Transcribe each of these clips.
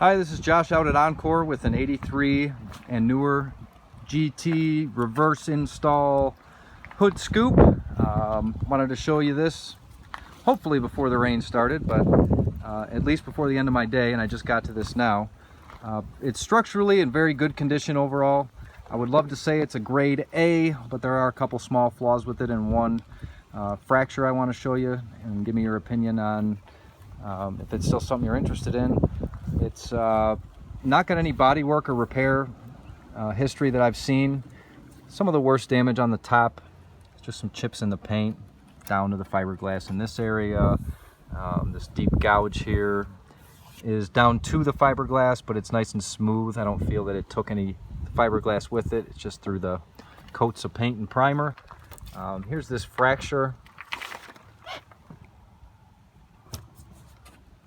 Hi, this is Josh out at Encore with an 83 and newer GT reverse install hood scoop. Wanted to show you this hopefully before the rain started, but at least before the end of my day, and I just got to this now. It's structurally in very good condition overall. I would love to say it's a grade A, but there are a couple small flaws with it, and one fracture I want to show you and give me your opinion on if it's still something you're interested in. It's not got any body work or repair history that I've seen. Some of the worst damage on the top, just some chips in the paint down to the fiberglass in this area. This deep gouge here is down to the fiberglass, but it's nice and smooth. I don't feel that it took any fiberglass with it. It's just through the coats of paint and primer. Here's this fracture.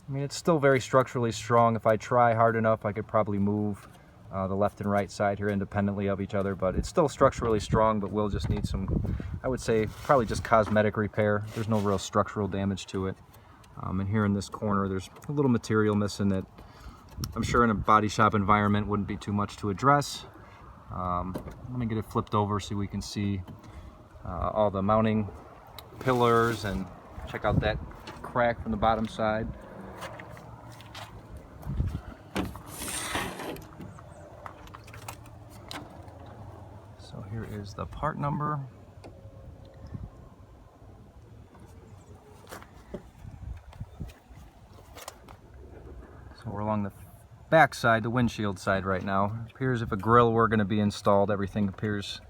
I mean, it's still very structurally strong. If I try hard enough, I could probably move the left and right side here independently of each other, but it's still structurally strong, but will just need some, I would say, probably just cosmetic repair. There's no real structural damage to it. And here in this corner, there's a little material missing that I'm sure in a body shop environment wouldn't be too much to address. Let me get it flipped over so we can see all the mounting pillars and check out that crack from the bottom side. So here is the part number. So we're along the back side, the windshield side right now. It appears if a grill were going to be installed, everything appears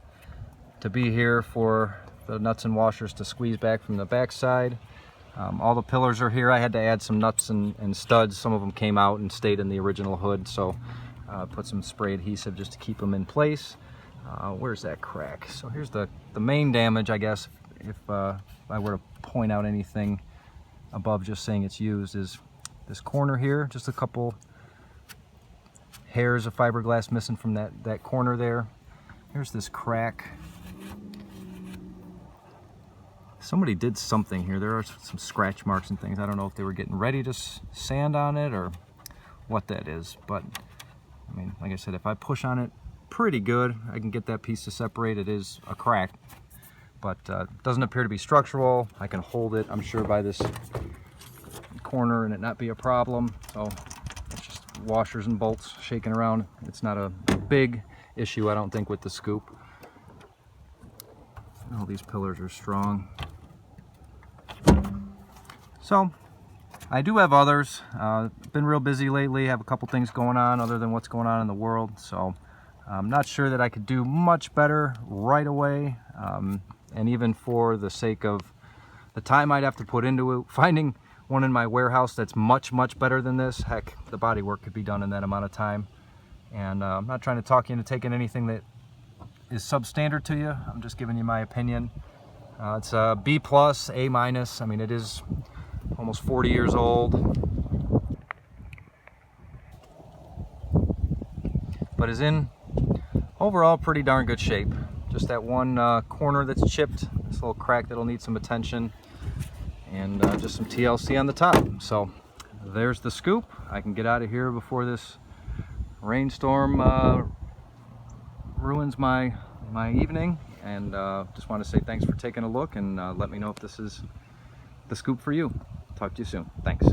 to be here for the nuts and washers to squeeze back from the back side. All the pillars are here. I had to add some nuts and studs. Some of them came out and stayed in the original hood, so put some spray adhesive just to keep them in place. Where's that crack? So here's the main damage, I guess, if I were to point out anything above just saying it's used, is this corner here. Just a couple hairs of fiberglass missing from that corner there. Here's this crack. Somebody did something here. There are some scratch marks and things. I don't know if they were getting ready to sand on it or what that is, but I mean, like I said, if I push on it pretty good, I can get that piece to separate. It is a crack, but doesn't appear to be structural. I can hold it, I'm sure, by this corner and it not be a problem. So it's just washers and bolts shaking around. It's not a big issue, I don't think, with the scoop. All these pillars are strong. So I do have others. Been real busy lately, have a couple things going on other than what's going on in the world, so I'm not sure that I could do much better right away, and even for the sake of the time I'd have to put into it, finding one in my warehouse that's much better than this, heck, the body work could be done in that amount of time. And I'm not trying to talk you into taking anything that is substandard to you. I'm just giving you my opinion. It's a B+, A-. I mean, it is almost 40 years old, but is in overall pretty darn good shape. Just that one corner that's chipped, this little crack that'll need some attention, and just some TLC on the top. So there's the scoop. I can get out of here before this rainstorm ruins my evening, and just want to say thanks for taking a look, and let me know if this is the scoop for you. Talk to you soon. Thanks.